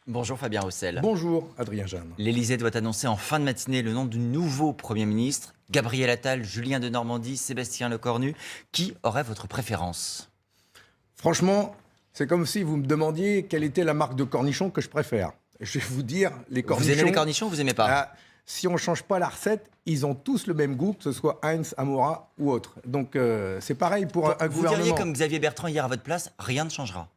Bonjour Fabien Roussel. Bonjour Adrien Jeanne. L'Élysée doit annoncer en fin de matinée le nom du nouveau Premier ministre. Gabriel Attal, Julien Denormandie, Sébastien Lecornu. Qui aurait votre préférence? Franchement, c'est comme si vous me demandiez quelle était la marque de cornichons que je préfère. Je vais vous dire, les cornichons... Vous aimez les cornichons ou vous n'aimez pas? Si on ne change pas la recette, ils ont tous le même goût, que ce soit Heinz, Amora ou autre. Donc c'est pareil pour un Vous gouvernement. diriez comme Xavier Bertrand hier à votre place, rien ne changera.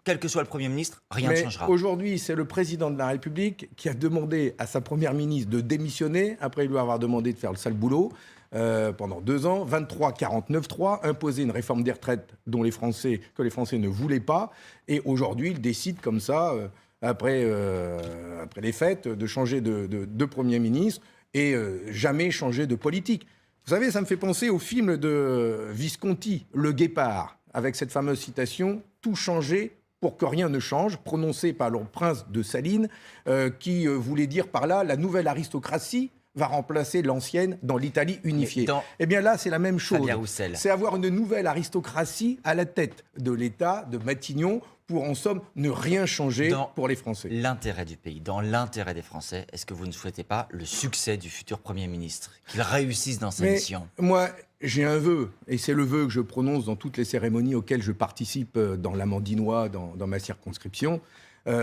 Quel que soit le Premier ministre, rien ne changera. Aujourd'hui, c'est le président de la République qui a demandé à sa première ministre de démissionner, après lui avoir demandé de faire le sale boulot, pendant 2 ans, 23-49-3, imposer une réforme des retraites que les Français ne voulaient pas. Et aujourd'hui, il décide comme ça, après les fêtes, de changer de Premier ministre et jamais changer de politique. Vous savez, ça me fait penser au film de Visconti, Le Guépard, avec cette fameuse citation « Tout changer pour que rien ne change », prononcée par le prince de Salines, qui voulait dire par là « la nouvelle aristocratie va remplacer l'ancienne dans l'Italie unifiée ». Eh bien là, c'est la même chose. C'est avoir une nouvelle aristocratie à la tête de l'État, de Matignon, pour en somme ne rien changer pour les Français. L'intérêt du pays, dans l'intérêt des Français, est-ce que vous ne souhaitez pas le succès du futur Premier ministre, qu'il réussisse dans sa mission? Moi, j'ai un vœu, et c'est le vœu que je prononce dans toutes les cérémonies auxquelles je participe dans l'Amandinois, dans ma circonscription,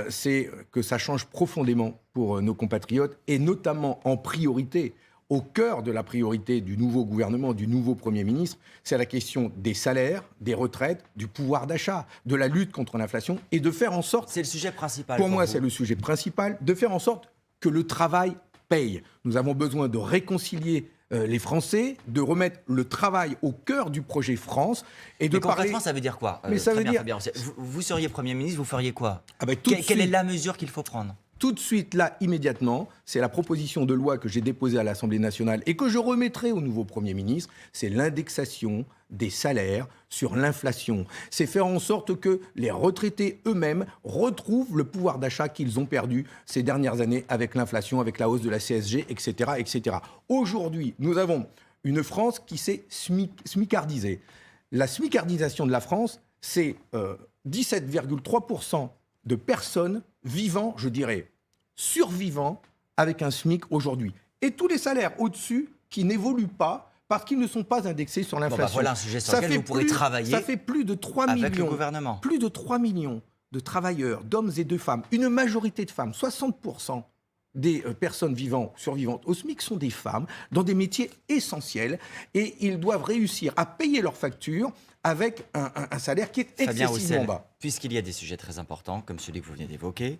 c'est que ça change profondément pour nos compatriotes, et notamment en priorité, au cœur de la priorité du nouveau gouvernement, du nouveau Premier ministre, c'est la question des salaires, des retraites, du pouvoir d'achat, de la lutte contre l'inflation, et de faire en sorte... C'est le sujet principal. Pour moi, c'est le sujet principal, de faire en sorte que le travail paye. Nous avons besoin de réconcilier les Français, de remettre le travail au cœur du projet France et de parler... concrètement, ça veut dire quoi? Mais ça veut dire... Vous seriez Premier ministre, vous feriez quoi? Quelle est la mesure qu'il faut prendre? Tout de suite, là, immédiatement, c'est la proposition de loi que j'ai déposée à l'Assemblée nationale et que je remettrai au nouveau Premier ministre, c'est l'indexation des salaires sur l'inflation. C'est faire en sorte que les retraités eux-mêmes retrouvent le pouvoir d'achat qu'ils ont perdu ces dernières années avec l'inflation, avec la hausse de la CSG, etc., etc. Aujourd'hui, nous avons une France qui s'est smicardisée. La smicardisation de la France, c'est 17,3% de personnes vivant, je dirais, survivant avec un SMIC aujourd'hui. Et tous les salaires au-dessus qui n'évoluent pas parce qu'ils ne sont pas indexés sur l'inflation. Voilà un sujet sur lequel vous pourrez travailler. Ça fait plus de 3 avec millions, le gouvernement. Plus de 3 millions de travailleurs, d'hommes et de femmes, une majorité de femmes, 60% des personnes survivantes au SMIC sont des femmes dans des métiers essentiels et ils doivent réussir à payer leurs factures avec un salaire qui est excessivement bas. Puisqu'il y a des sujets très importants, comme celui que vous venez d'évoquer,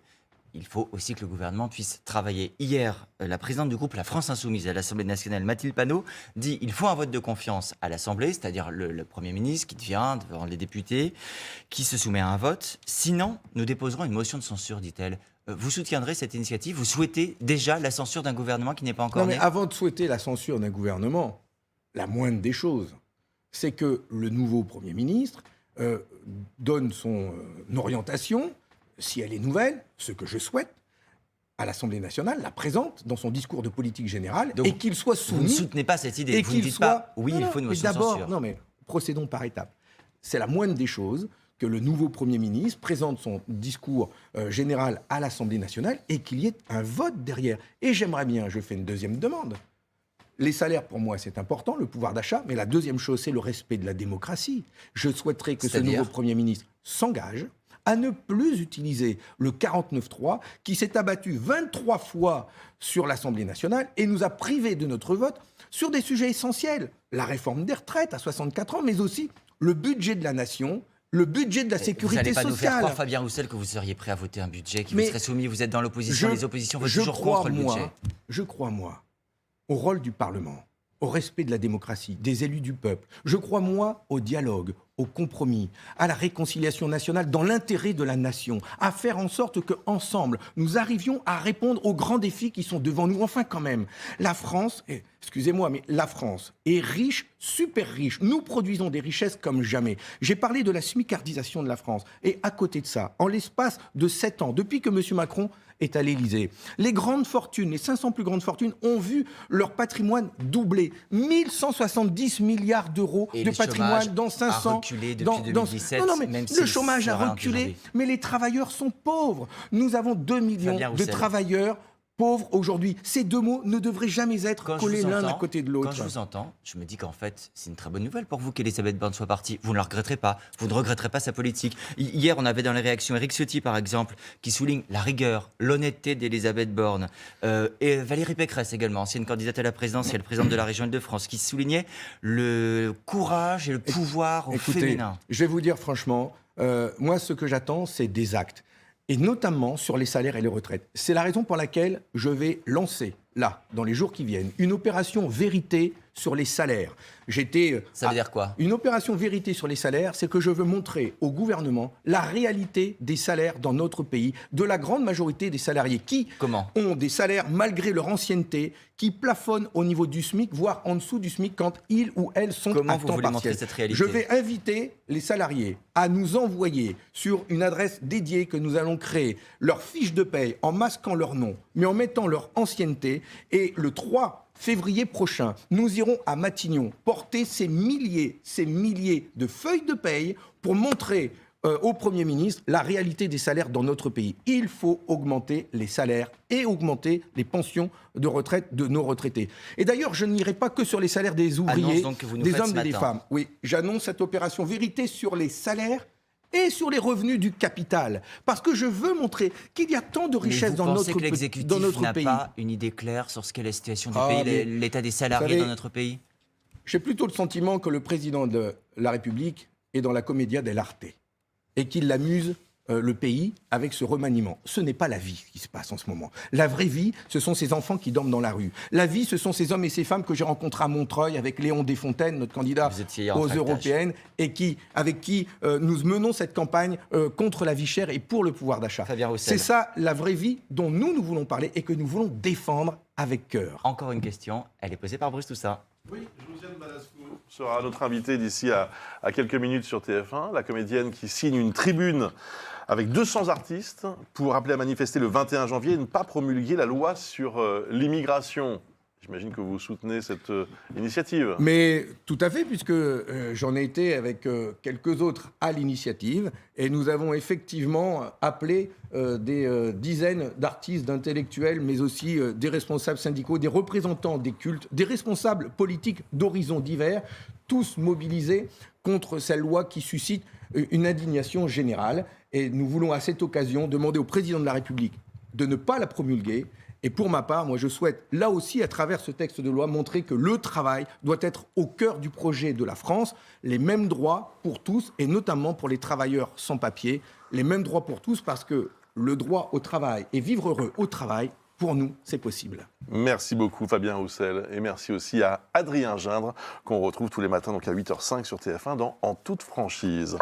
il faut aussi que le gouvernement puisse travailler. Hier, la présidente du groupe La France Insoumise à l'Assemblée nationale, Mathilde Panot, dit qu'il faut un vote de confiance à l'Assemblée, c'est-à-dire le Premier ministre qui devient devant les députés, qui se soumet à un vote. Sinon, nous déposerons une motion de censure, dit-elle. Vous soutiendrez cette initiative? Vous souhaitez déjà la censure d'un gouvernement qui n'est pas encore né? Non, mais avant de souhaiter la censure d'un gouvernement, la moindre des choses, c'est que le nouveau Premier ministre donne son orientation, si elle est nouvelle, ce que je souhaite, à l'Assemblée nationale, la présente dans son discours de politique générale, et qu'il soit soumis... Vous ne soutenez pas cette idée, vous ne dites pas « oui, il faut une motion de censure ». Non, mais procédons par étapes. C'est la moindre des choses que le nouveau Premier ministre présente son discours général à l'Assemblée nationale et qu'il y ait un vote derrière. Et j'aimerais bien, je fais une deuxième demande. Les salaires, pour moi, c'est important, le pouvoir d'achat, mais la deuxième chose, c'est le respect de la démocratie. Je souhaiterais que ce nouveau Premier ministre s'engage à ne plus utiliser le 49.3 qui s'est abattu 23 fois sur l'Assemblée nationale et nous a privés de notre vote sur des sujets essentiels. La réforme des retraites à 64 ans, mais aussi le budget de la nation, le budget de la sécurité sociale. Vous n'allez pas nous faire croire, Fabien Roussel, que vous seriez prêt à voter un budget qui vous serait soumis. Vous êtes dans l'opposition, les oppositions votent toujours contre le budget. Je crois, moi, au rôle du Parlement, au respect de la démocratie, des élus du peuple. Je crois, moi, au dialogue, au compromis, à la réconciliation nationale dans l'intérêt de la nation, à faire en sorte qu'ensemble, nous arrivions à répondre aux grands défis qui sont devant nous. Enfin, quand même, la France, excusez-moi, mais la France est riche, super riche. Nous produisons des richesses comme jamais. J'ai parlé de la smicardisation de la France. Et à côté de ça, en l'espace de 7 ans, depuis que M. Macron est à l'Élysée, les grandes fortunes, les 500 plus grandes fortunes, ont vu leur patrimoine doubler. 1170 milliards d'euros Et de le patrimoine chômage dans 500... a reculé depuis 2017, Non, mais même le s'il chômage a se ralentit reculé, aujourd'hui. mais les travailleurs sont pauvres. Nous avons 2 millions Fabien de Roussel. travailleurs pauvres aujourd'hui. Ces deux mots ne devraient jamais être collés l'un à côté de l'autre. Quand je vous entends, je me dis qu'en fait, c'est une très bonne nouvelle pour vous qu'Elisabeth Borne soit partie. Vous ne la regretterez pas. Vous ne regretterez pas sa politique. Hier, on avait dans les réactions Éric Ciotti, par exemple, qui souligne la rigueur, l'honnêteté d'Elisabeth Borne. Et Valérie Pécresse également, ancienne candidate à la présidentielle, présidente de la région Île-de-France, qui soulignait le courage et le pouvoir au féminin. Je vais vous dire franchement, moi, ce que j'attends, c'est des actes. Et notamment sur les salaires et les retraites. C'est la raison pour laquelle je vais lancer, là, dans les jours qui viennent, une opération vérité sur les salaires. Ça veut dire quoi ? Une opération vérité sur les salaires, c'est que je veux montrer au gouvernement la réalité des salaires dans notre pays, de la grande majorité des salariés qui ont des salaires malgré leur ancienneté, qui plafonnent au niveau du SMIC, voire en dessous du SMIC quand ils ou elles sont à temps partiel. Cette réalité ? Je vais inviter les salariés à nous envoyer sur une adresse dédiée que nous allons créer leur fiche de paye en masquant leur nom, mais en mettant leur ancienneté. Et le 3 février prochain, nous irons à Matignon porter ces milliers de feuilles de paye pour montrer au Premier ministre la réalité des salaires dans notre pays. Il faut augmenter les salaires et augmenter les pensions de retraite de nos retraités. Et d'ailleurs, je n'irai pas que sur les salaires des ouvriers, des hommes et des femmes. Oui, j'annonce cette opération vérité sur les salaires et sur les revenus du capital. Parce que je veux montrer qu'il y a tant de richesses dans notre pays. Vous pensez que l'exécutif n'a pas une idée claire sur ce qu'est la situation du pays, l'état des salariés dans notre pays ? J'ai plutôt le sentiment que le président de la République est dans la commedia dell'arte et qu'il amuse le pays avec ce remaniement. Ce n'est pas la vie qui se passe en ce moment. La vraie vie, ce sont ces enfants qui dorment dans la rue. La vie, ce sont ces hommes et ces femmes que j'ai rencontrés à Montreuil avec Léon Desfontaines, notre candidat aux européennes, et avec qui nous menons cette campagne contre la vie chère et pour le pouvoir d'achat. C'est ça la vraie vie dont nous voulons parler et que nous voulons défendre avec cœur. Encore une question, elle est posée par Bruce Toussaint. Oui, Josiane Balasco sera notre invitée d'ici à quelques minutes sur TF1, la comédienne qui signe une tribune avec 200 artistes pour appeler à manifester le 21 janvier et ne pas promulguer la loi sur l'immigration. J'imagine que vous soutenez cette initiative. Mais tout à fait, puisque j'en ai été avec quelques autres à l'initiative, et nous avons effectivement appelé des dizaines d'artistes, d'intellectuels, mais aussi des responsables syndicaux, des représentants des cultes, des responsables politiques d'horizons divers, tous mobilisés contre cette loi qui suscite une indignation générale. Et nous voulons à cette occasion demander au président de la République de ne pas la promulguer. Et pour ma part, moi je souhaite là aussi, à travers ce texte de loi, montrer que le travail doit être au cœur du projet de la France. Les mêmes droits pour tous, et notamment pour les travailleurs sans papier. Les mêmes droits pour tous, parce que le droit au travail et vivre heureux au travail, pour nous, c'est possible. Merci beaucoup Fabien Roussel. Et merci aussi à Adrien Gindre, qu'on retrouve tous les matins donc à 8h05 sur TF1 dans En toute franchise.